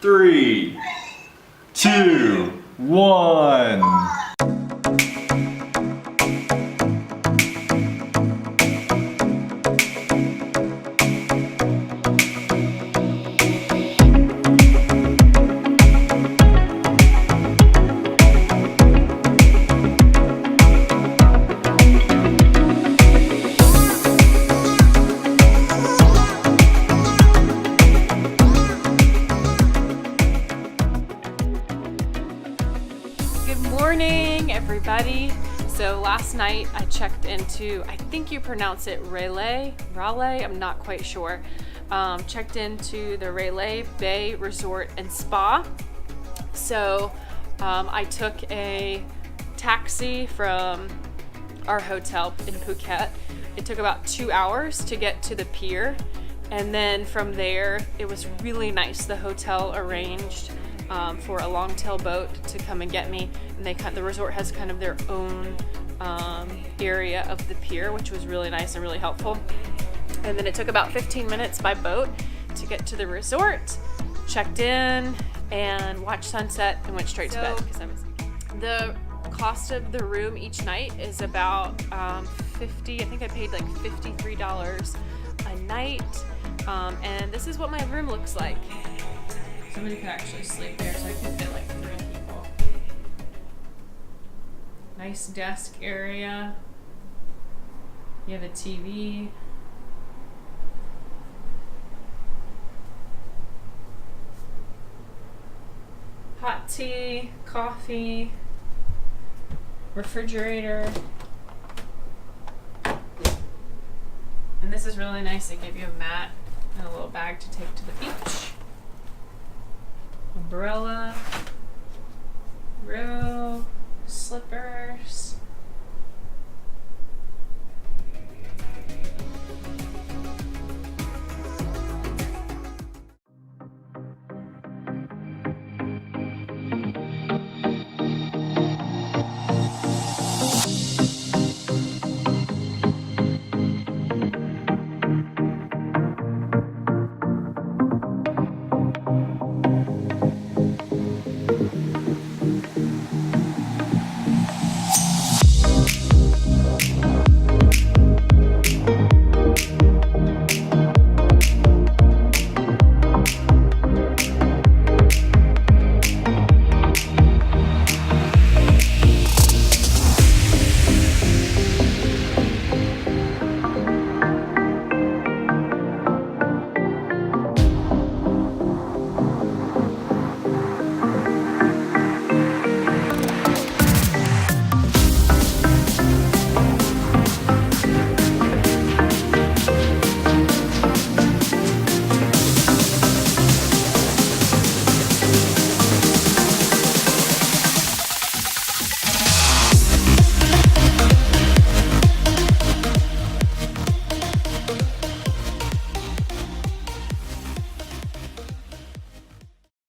3, 2, 1. Everybody. So last night I checked into, I think you pronounce it Railay, I'm not quite sure. Checked into the Railay Bay Resort and Spa. So I took a taxi from our hotel in Phuket. It took about 2 hours to get to the pier, and then from there it was really nice. The hotel arranged for a long-tail boat to come and get me, and the resort has kind of their own area of the pier, which was really nice and really helpful. And then it took about 15 minutes by boat to get to the resort. Checked in and watched sunset and went straight to bed because I was. The cost of the room each night is about $50. I think I paid like $53 a night, and this is what my room looks like. Somebody could actually sleep there, so I could fit like 3 people. Nice desk area. You have a TV. Hot tea, coffee, refrigerator. And this is really nice. They give you a mat and a little bag to take to the beach. Umbrella, row, slippers.